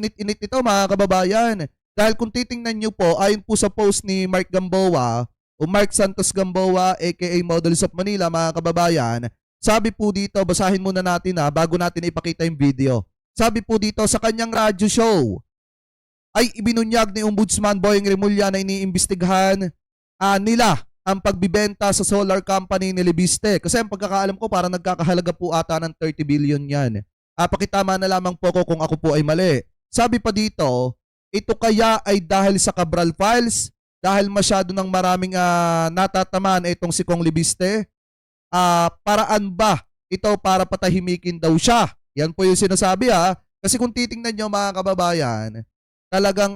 init-init ito mga kababayan. Dahil kung titingnan nyo po, ayon po sa post ni Mark Gamboa o Mark Santos Gamboa aka Models of Manila mga kababayan, sabi po dito, basahin muna natin bago natin ipakita yung video. Sabi po dito, sa kanyang radyo show ay ibinunyag ni Ombudsman Boyeng Remulla na iniimbestigahan nila ang pagbibenta sa solar company ni Libiste. Kasi ang pagkakaalam ko parang nagkakahalaga po ata ng 30 billion yan. Pakitama na lamang po ko kung ako po ay mali. Sabi pa dito, ito kaya ay dahil sa Cabral Files, dahil masyado ng maraming natatamaan itong si Kong Libiste. Paraan ba ito para patahimikin daw siya? Yan po yung sinasabi Kasi kung titingnan nyo mga kababayan, talagang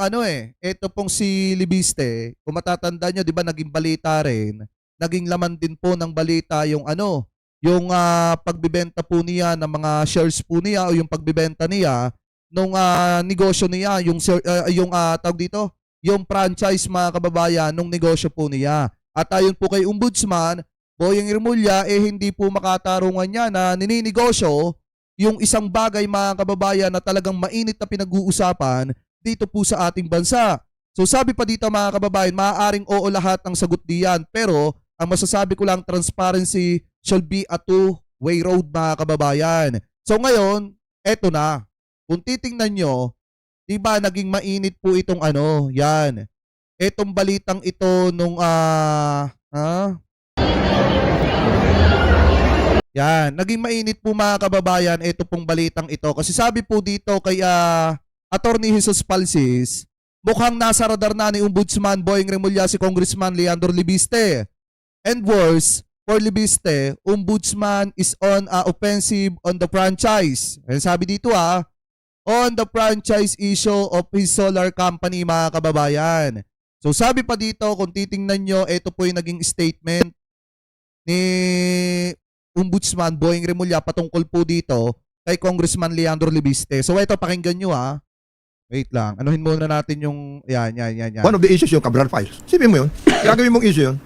ito pong si Libiste, kung matatanda nyo, di ba naging balita rin, naging laman din po ng balita yung yung pagbibenta po niya ng mga shares po niya o yung pagbibenta niya nung negosyo niya, yung tawag dito, yung franchise mga kababayan nung negosyo po niya. At ayon po kay Ombudsman Boyeng Remulla, hindi po makatarungan niya na nininegosyo yung isang bagay mga kababayan na talagang mainit na pinag-uusapan dito po sa ating bansa. So sabi pa dito mga kababayan, maaaring oo lahat ng sagot diyan, pero ang masasabi ko lang, transparency shall be a two-way road mga kababayan. So ngayon, eto na. Kung titingnan nyo, di ba naging mainit po itong yan. Etong balitang ito nung yan, naging mainit po mga kababayan ito pong balitang ito. Kasi sabi po dito kay Attorney Jesus Palsis, mukhang nasa radar na ni Ombudsman Boyeng Remulla si Congressman Leandro Libiste. And worse, for Libiste, Ombudsman is on offensive on the franchise. And sabi dito on the franchise issue of his solar company mga kababayan. So sabi pa dito, kung titingnan nyo, ito po yung naging statement ni Ombudsman Boyeng Remulla patungkol po dito kay Congressman Leandro Libiste. So ito, pakinggan nyo Wait lang. Anuhin muna natin yung yan. One of the issues yung Cabral Files. Sipin mo yun. Gagawin mong issue yun.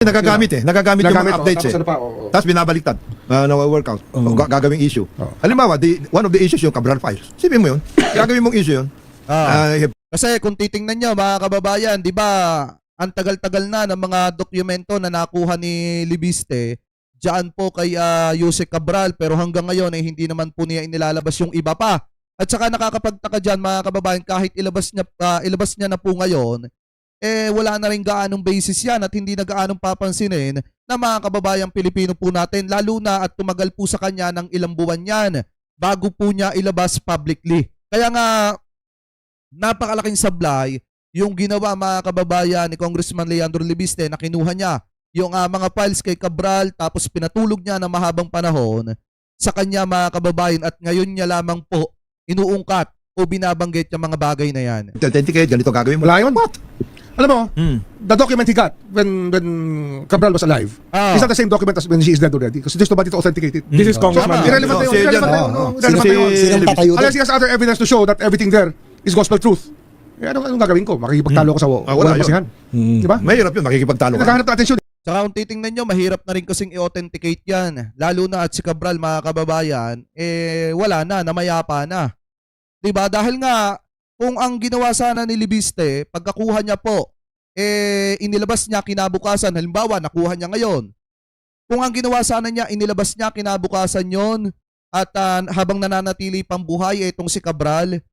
Nagagamit yung mga updates Tapos binabaliktad. Na-workout. Gagawing issue. Halimbawa, one of the issues yung Cabral Files. Sipin mo yun. Gagawin mong issue yun. Kasi kung titingnan nyo mga kababayan, di ba ang tagal-tagal na ng mga dokumento na nakuha ni Libiste diyan po kay Yusek Cabral, pero hanggang ngayon ay hindi naman po niya inilalabas yung iba pa. At saka nakakapagtaka dyan mga kababayan, kahit ilabas niya na po ngayon, wala na rin gaanong basis yan at hindi na gaanong papansinin na mga kababayang Pilipino po natin, lalo na at tumagal po sa kanya ng ilang buwan yan bago po niya ilabas publicly. Kaya nga, napakalaking sablay yung ginawa mga kababayan ni Congressman Leandro Libiste na kinuha niya yung mga files kay Cabral tapos pinatulog niya ng mahabang panahon sa kanya mga kababayan at ngayon niya lamang po inuungkat o binabanggit yung mga bagay na yan. Authenticate, ganito gagawin mo. Wala yun. What? Alam mo, the document he got when Cabral was alive is not the same document as when she is dead already because there's nobody to authenticate it. This is Congressman. Irrelevant na yun. Irrelevant na yun. Unless he has other evidence to show that everything there is gospel truth. Anong gagawin ko? Makikipagtalo ko sa walang basihan. Diba? Mahirap yun, makikipagtalo ka. Naghahanap ng atensyon. Saka kung titingnan nyo, mahirap na rin kasing i-authenticate yan. Lalo na at si Cabral mga kababayan, wala na, namayapa na. Diba? Dahil nga, kung ang ginawa sana ni Libiste, pagkakuha niya po, inilabas niya kinabukasan, halimbawa, nakuha niya ngayon. Kung ang ginawa sana niya, inilabas niya kinabukasan yon at habang nananatili pang buhay, itong si Cabral,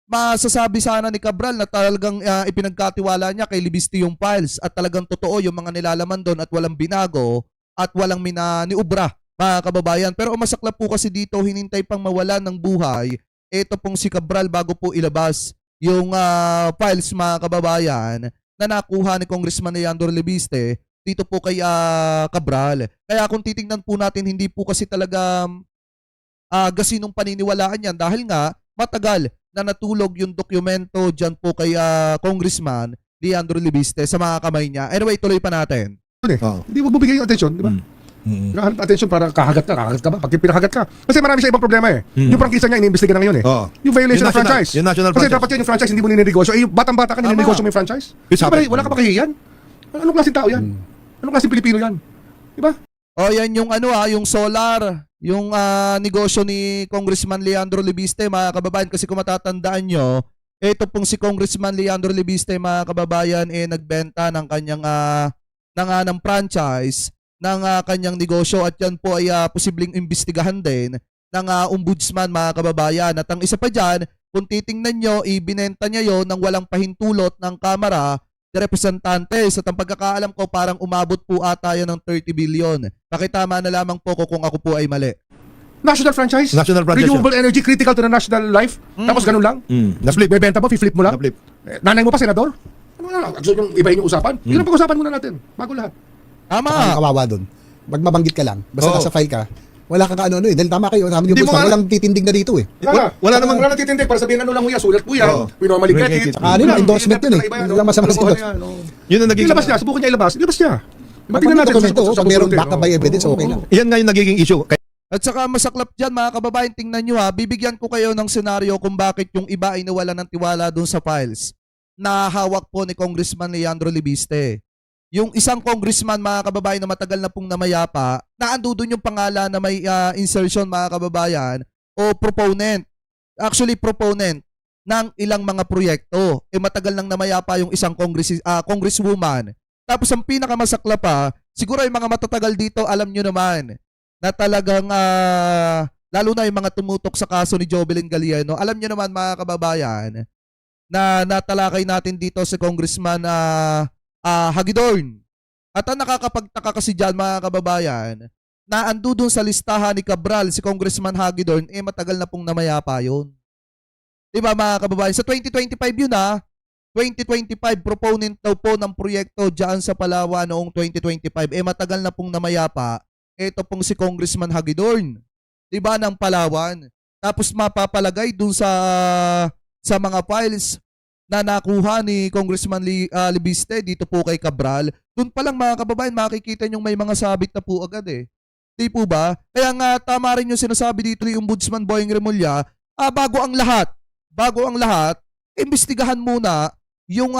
masasabi sana ni Cabral na talagang ipinagkatiwala niya kay Libiste yung files at talagang totoo yung mga nilalaman doon at walang binago at walang niubra, mga kababayan. Pero masaklap po kasi dito, hinintay pang mawalan ng buhay ito pong si Cabral bago po ilabas yung files mga kababayan na nakuha ni Congressman Leandro Libiste dito po kay Cabral. Kaya kung titingnan po natin, hindi po kasi talaga gasinong paniniwalaan yan dahil nga matagal na natulog yung dokumento dyan po kay Congressman Leandro Libiste sa mga kamay niya. Anyway, tuloy pa natin. Hindi mo bibigay yung atensyon, di ba? Nakahanap atensyon para kahagat ka ba? Pag pinakagat ka. Kasi marami siya ibang problema Yung prangkisa niya, iniimbestiga na ngayon Yung violation ng franchise. Yung national Kasi franchise. dapat yun yung franchise, hindi mo ninegosyo. Batang-bata ka, ninegosyo mo yung franchise. Wala ka pa kahihiyan. Anong klaseng tao yan? Anong klaseng Pilipino yan? Di ba? O yan yung yung solar yung negosyo ni Congressman Leandro Libiste, mga kababayan, kasi kung matatandaan nyo, ito pong si Congressman Leandro Libiste, mga kababayan, nagbenta ng kanyang ng franchise ng kanyang negosyo, at yan po ay posibleng imbestigahan din ng ombudsman, mga kababayan. At ang isa pa dyan, kung titingnan nyo, ibinenta niya yon ng walang pahintulot ng Kamara de Representantes. At ang pagkakaalam ko, parang umabot po ata yan ng 30 billion. Pakitama na lamang po ko kung ako po ay mali. National franchise? National franchise, Renewable energy, critical to the national life? Tapos ganun lang? Na-flip. Bebenta mo, flip mo lang? Na-flip. Nanay mo pa, senador? Ano na lang? Gusto yung ibahin yung usapan? Yun ang pag-usapan muna natin, bago lahat. Tama. Ang kawawa doon. Magmabanggit ka lang. Basta Oo. nasa file ka. Wala kang kaano eh. Dahil tama kayo. Sabi Di niyo, mo nga- walang titindig na dito eh. Wala namang- Wala natitindig para sabihin ano lang huya, sulat po yan. Oo. We normally get it. Saka ano yun, endorsement yun eh. Hindi lang masama sa endorsement. Yun ang nagiging... Ilabas niya, subukan niya ilabas. Ilabas niya. Pag Tingnan natin dokumento, sa pag merong susunod backup eh. by evidence, okay lang. Yan nga yung nagiging issue. At saka masaklap dyan, mga kababayan, tingnan nyo bibigyan ko kayo ng senaryo kung bakit yung iba ay nawala ng tiwala dun sa files na hawak po ni Congressman Leandro Libiste. Yung isang congressman, mga kababayan, na matagal na pong namayapa, na ando dun yung pangalan na may insertion, mga kababayan, o proponent. Actually, proponent ng ilang mga proyekto. Matagal nang namayapa yung isang congresswoman. Tapos ang pinakamasakla pa, siguro yung mga matatagal dito, alam nyo naman, na talagang, lalo na yung mga tumutok sa kaso ni Jovelyn Galliano, alam nyo naman, mga kababayan, na natalakay natin dito si Congressman Hagidorn. At ang nakakapagtaka kasi dyan, mga kababayan, na ando dun sa listahan ni Cabral, si Congressman Hagidorn, matagal na pong namayapa yun. Diba, mga kababayan? Sa 2025 yun 2025, proponent daw po ng proyekto dyan sa Palawan noong 2025. Matagal na pong namayapa. Ito pong si Congressman Hagidorn. Diba, ng Palawan. Tapos mapapalagay dun sa mga files na nakuha ni Congressman Libiste dito po kay Cabral. Doon pa lang, mga kababayan, makikita nyo may mga sabit na po agad eh. Di po ba? Kaya nga tama rin yung sinasabi dito ni Ombudsman Boyeng Remulla, bago ang lahat, imbestigahan muna yung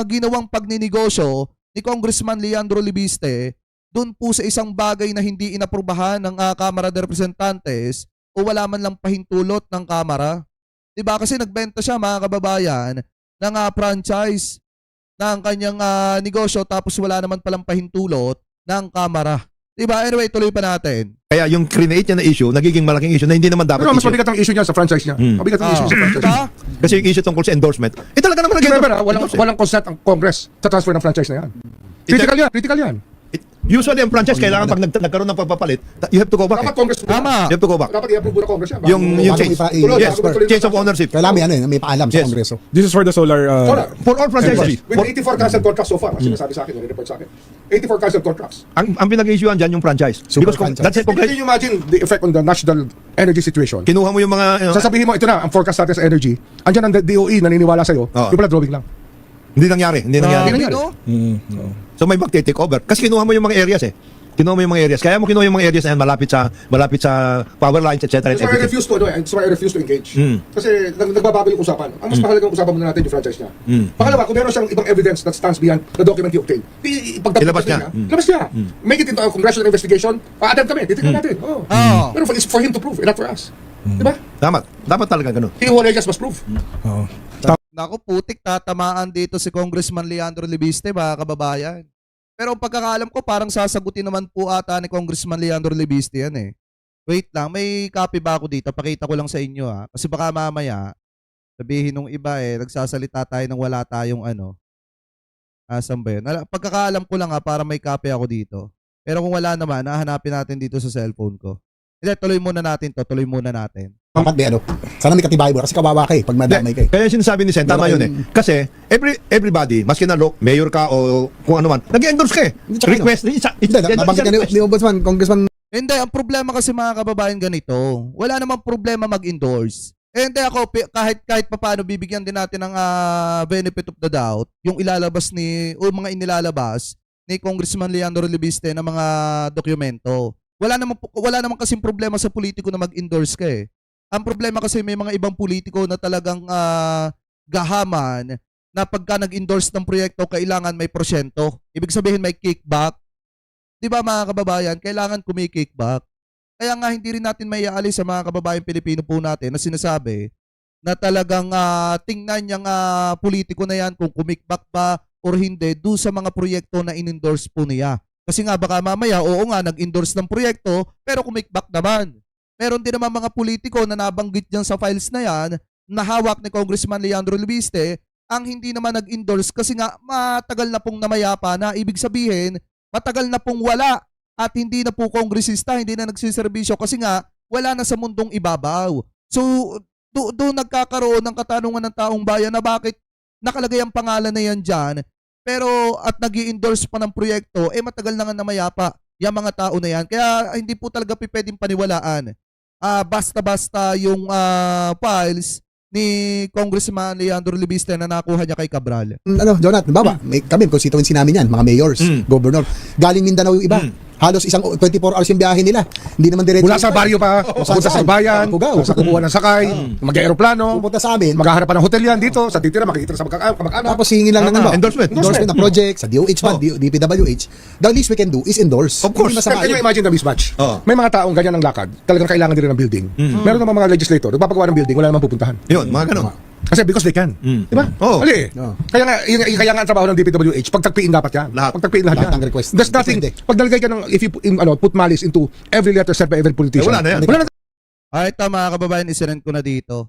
ginawang pagninegosyo ni Congressman Leandro Libiste doon po sa isang bagay na hindi inaprubahan ng Kamara de Representantes o wala man lang pahintulot ng Kamara. Diba? Kasi nagbenta siya, mga kababayan, ng franchise ng kanyang negosyo, tapos wala naman palang pahintulot ng Kamara. Diba? Anyway, tuloy pa natin. Kaya yung create niya na issue, nagiging malaking issue na hindi naman dapat Pero mas issue. mabigat ang issue niya sa franchise niya. Mabigat ang issue sa franchise niya. Diba? Kasi yung issue tungkol sa endorsement, talaga naman Remember, walang consent ang Congress sa transfer ng franchise na yan. Critical yan. Usually, ang franchise, kailangan pag nagkaroon ng pagpapalit, you have to go back. Dapat Congress. Tama. You have to go back. Dapat i-approve na Congress yan. Yung Bago change. ipa- Yes, change of ownership. Kailangan may ano eh, may paalam sa Yes. Kongreso. This is for the solar. For all franchises. With 84 cancelled contracts so far, ang sinasabi sa akin, report sa akin. 84 cancelled contracts. Ang pinag-issuean dyan yung franchise. Super Because franchise. that's it. Can you imagine the effect on the national energy situation? Kinuha mo yung mga... Sasabihin mo, ito na, ang forecast natin sa energy. Andyan ang DOE, naniniwala sa'yo. Oo. Yung pala drawing lang. Hindi nangyari. Hindi nangyari. Hindi nangyari. No? So may mag-take over. Kasi kinuha mo yung mga areas eh. Kinuha mo yung mga areas. Kaya mo kinuha yung mga areas na yan malapit sa power lines, etc. That's why I refuse to, that's why I refuse to engage. Kasi nagbabago yung usapan. Ang mas mahalagang usapan muna natin yung franchise niya. Pangalawa, kung meron siyang ibang evidence that stands beyond the document he obtained, Ilabas niya. Ilabas niya. Make it into a congressional investigation. Pa-attend kami. Titignan natin. Oh. Oo. Pero it's for him to prove, not for us. Diba? Tama. Dapat talaga ganun. He who alleges must prove. Naku, putik, tatamaan dito si Congressman Leandro Libiste, mga kababayan. Pero ang pagkakaalam ko, parang sasagutin naman po ata ni Congressman Leandro Libiste yan eh. Wait lang, may copy ba ako dito? Pakita ko lang sa inyo Kasi baka mamaya, sabihin nung iba nagsasalita tayo nang wala tayong Asan ba yun? Pagkakaalam ko lang para may copy ako dito. Pero kung wala naman, hahanapin natin dito sa cellphone ko. Hindi, tuloy muna natin. Dapat may ano. Sana may katibayan mo kasi kawawa ka eh pag madamay ka eh. Kaya yung sinasabi ni Sen, tama yun eh. Kasi everybody, maski na mayor ka o kung ano man, nag-endorse ka eh. Tsaka Request. Hindi, nabanggit ka ni Ombudsman, Congressman. Hindi, ang problema kasi, mga kababayan, ganito. Wala namang problema mag-endorse. Hindi ako, kahit papaano bibigyan din natin ng benefit of the doubt, yung ilalabas o mga inilalabas ni Congressman Leandro Libiste na mga dokumento. Wala namang kasing problema sa politiko na mag-endorse ka eh. Ang problema kasi may mga ibang politiko na talagang gahaman na pagka nag-endorse ng proyekto, kailangan may porsyento. Ibig sabihin may kickback. Di ba, mga kababayan, kailangan kumi-kickback. Kaya nga hindi rin natin may aalis sa mga kababayang Pilipino po natin na sinasabi na talagang tingnan niyang politiko na yan kung kumikbak ba or hindi do sa mga proyekto na in-endorse po niya. Kasi nga baka mamaya, oo nga, nag-endorse ng proyekto pero kumikbak naman. Meron din naman mga politiko na nabanggit dyan sa files na yan na hawak ni Congressman Leandro Libiste ang hindi naman nag-endorse kasi nga matagal na pong namayapa na. Ibig sabihin, matagal na pong wala at hindi na po kongresista, hindi na nagsiservisyo kasi nga wala na sa mundong ibabaw. So, doon nagkakaroon ng katanungan ng taong bayan na bakit nakalagay ang pangalan na yan dyan pero at nag-i-endorse pa ng proyekto, matagal na nga namayapa yung mga tao na yan. Kaya hindi po talaga pwedeng paniwalaan. Basta-basta yung files ni Congressman Leandro Libiste na nakuha niya kay Cabral. Jonathan, baba, kami, constituency namin yan, mga mayors, governor. Galing Mindanao yung iba. Halos isang 24 hours yung biyahe nila. Hindi naman diretso. Mula sa baryo pa, punta sa bayan, sa kukuha ng sakay, mag-aeroplano, Pupunta sa amin. maghaharap pa ng hotel yan dito, sa titira, makikita sa kamag-anak. Tapos hingin lang ng Endorsement. na project sa DOH man, DPWH. The least we can do is endorse. Of course. Hindi masama Can you yun. imagine the mismatch? Oo. May mga taong ganyan ang lakad, talagang kailangan din ng building. Meron naman mga legislator, nagpapagawa ng building, wala namang pupuntahan. Yun, mga ganun. Kasi because they can. Di ba? Oo. Ali. Oo. Kaya nga ang trabaho ng DPWH, pagtagpiin dapat yan. Lahat. Pagtagpiin lahat Lahat yan. ng request. There's nothing. Pwede. Pag nalagay ka ng, if you put malice into every letter sent by every politician. Wala na yan. Wala na. Ito mga kababayan, isirend ko na dito.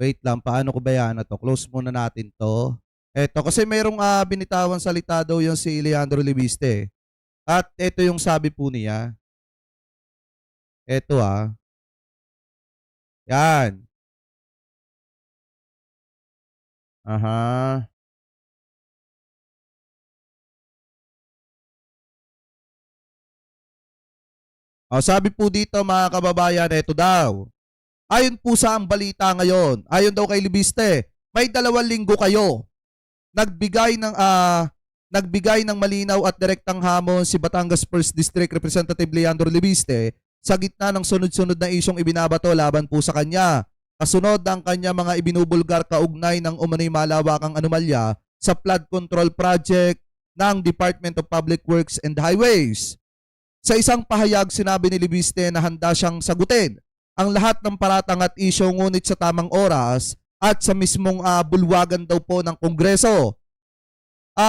Wait lang, paano ko ba yan to? Close muna natin to. Eto, kasi mayroong binitawan salita daw yung si Leandro Libiste. At ito yung sabi po niya. Eto Yan. Aha. Sabi po dito mga kababayan, ito daw. Ayon po sa ang balita ngayon, ayon daw kay Libiste, may 2 linggo kayo. Nagbigay ng malinaw at direktang hamon si Batangas 1st District Representative Leandro Libiste sa gitna ng sunod-sunod na isyong ibinabato laban po sa kanya. Kasunod ang kanya mga ibinubulgar kaugnay ng umano'y malawakang anomalya sa flood control project ng Department of Public Works and Highways. Sa isang pahayag, sinabi ni Libiste na handa siyang sagutin ang lahat ng paratang at isyo ngunit sa tamang oras at sa mismong bulwagan daw po ng Kongreso.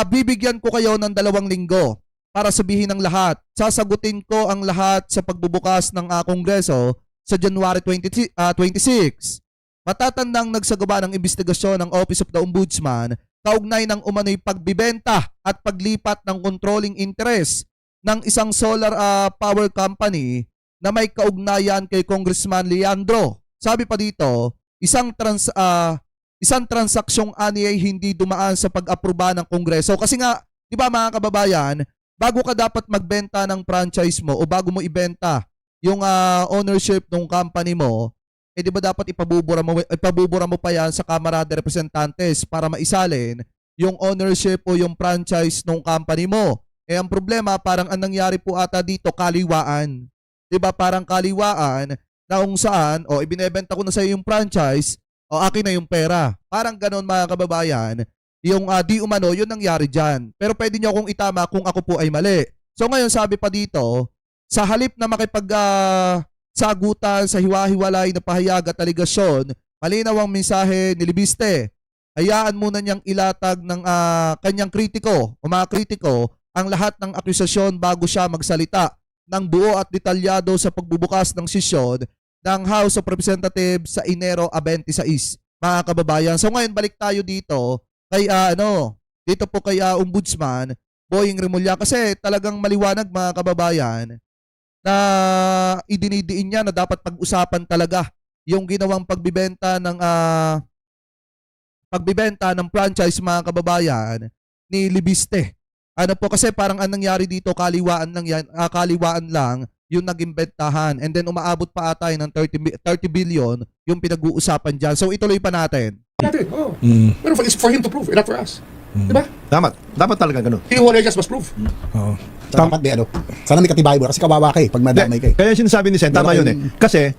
Bibigyan ko kayo ng 2 linggo para sabihin ang lahat. Sasagutin ko ang lahat sa pagbubukas ng Kongreso sa January 26. Matatandang nagsagawa ng investigasyon ng Office of the Ombudsman kaugnay ng umano'y pagbibenta at paglipat ng controlling interest ng isang solar power company na may kaugnayan kay Congressman Leandro. Sabi pa dito, isang transaksyong ani ay hindi dumaan sa pag-aproba ng Kongreso. Kasi nga, di ba mga kababayan, bago ka dapat magbenta ng franchise mo o bago mo ibenta yung ownership ng company mo, di ba dapat ipabubura mo pa yan sa Kamara de Representantes para maisalin yung ownership o yung franchise ng company mo. Ang problema, parang ang nangyari po ata dito, kaliwaan. Diba parang kaliwaan na kung saan, ibinebenta ko na sa iyo yung franchise, akin na yung pera. Parang ganon mga kababayan, yung di umano, yun nangyari dyan. Pero pwede nyo akong itama kung ako po ay mali. So ngayon sabi pa dito, sa halip na makipag-sagutan sa hiwa-hiwalay na pahayag at aligasyon, malinaw ang mensahe ni Libiste. Hayaan muna niyang ilatag ng kanyang kritiko o mga kritiko ang lahat ng akusasyon bago siya magsalita ng buo at detalyado sa pagbubukas ng sesyon ng House of Representatives sa Enero 26, mga kababayan. So ngayon balik tayo dito kay dito po kay Ombudsman Boying Remulla kasi talagang maliwanag mga kababayan na idinidiin niya na dapat pag-usapan talaga yung ginawang pagbibenta ng franchise mga kababayan ni Libiste. Kasi parang anong nangyari dito, kaliwaan lang yung naging bentahan. And then umaabot pa ata ng 30 billion yung pinag-uusapan dyan. So ituloy pa natin. Pero it's for him to prove, not for us. Diba? Dapat talaga ganun. He who alleges must prove. Dapat sana may katibayan mo kasi kawawa pag madamay kayo. Kaya sinasabi ni Sen, tama yun eh. Kasi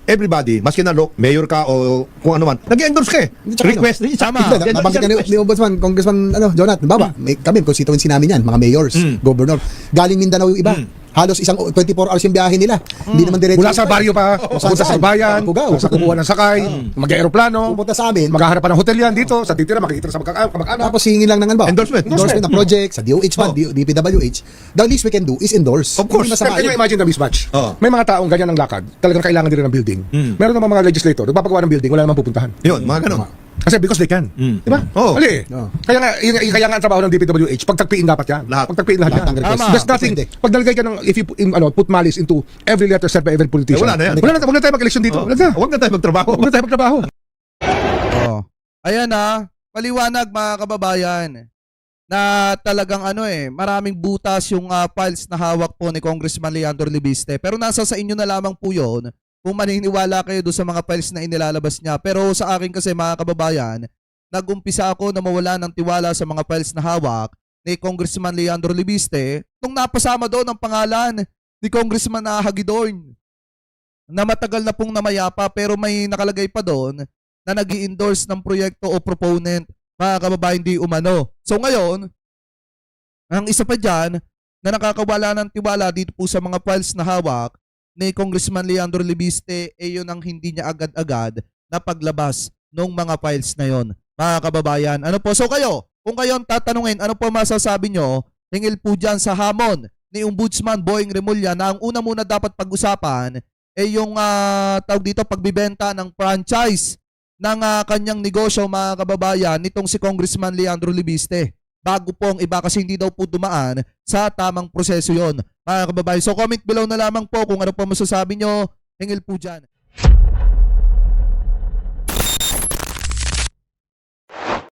everybody, maski na mayor ka o kung ano man, nag-endorse ka eh. Request, tama. Nabanggit ka ni Ombudsman, Congressman Jonathan, baba, kami, constituency namin yan, mga mayors, governor. Galing Mindanao yung iba. Halos isang 24 hours yung biyahe nila. Hindi naman diretso. Mula sa baryo pa, pupunta sa bayan, Cugao. sa kukuha ng sakay, mag-aeroplano, Pupunta sa amin. maghahanap pa ng hotel yan dito, sa titira, makikita sa kamag-anak. Tapos hingin lang ng ano ba? Endorsement. Endorsement ng project, sa DOH man, DPWH. The least we can do is endorse. Of course. Hindi masama Can you yun. imagine the mismatch? Oh. May mga taong ganyan ang lakad, talagang kailangan din ng building. Meron naman mga legislator, nagpapagawa ng building, wala namang pupuntahan. Yun, mga ganun. Kasi because they can. Di ba? Oo. Mali eh. Oo. Kaya nga ang trabaho ng DPWH, pagtagpiin dapat yan. Lahat. Pagtagpiin lahat Lahat yan. ng request. Tama. There's nothing. Pwede. Pag nalagay ka ng, if you put malice into every letter said by every politician. Eh, wala na yan. Wala na tayo mag-election dito. Wala na. Huwag na tayo magtrabaho. Huwag na tayo magtrabaho. Oh. Ayan na, paliwanag mga kababayan na talagang maraming butas yung files na hawak po ni Congressman Leandro Libiste. Pero nasa sa inyo na lamang po yun kung maniniwala kayo doon sa mga files na inilalabas niya. Pero sa akin kasi mga kababayan, nag-umpisa ako na mawala ng tiwala sa mga files na hawak ni Congressman Leandro Libiste nung napasama doon ang pangalan ni Congressman Hagidorn na matagal na pong namayapa pero may nakalagay pa doon na nag-i-endorse ng proyekto o proponent, mga kababayan, di umano. So ngayon, ang isa pa dyan na nakakawala ng tiwala dito po sa mga files na hawak ni Congressman Leandro Libiste, yun ang hindi niya agad-agad na paglabas ng mga files na yon, mga kababayan. Ano po? So kayo, kung kayo ang tatanungin, ano po masasabi nyo, hingil po dyan sa hamon ni Ombudsman Boying Remulla na ang una muna dapat pag-usapan yung tawag dito, pagbibenta ng franchise ng kanyang negosyo, mga kababayan, nitong si Congressman Leandro Libiste. Bago pong iba kasi hindi daw po dumaan sa tamang proseso yon, mga kababayan. So comment below na lamang po kung ano po masasabi nyo. Hingil po dyan.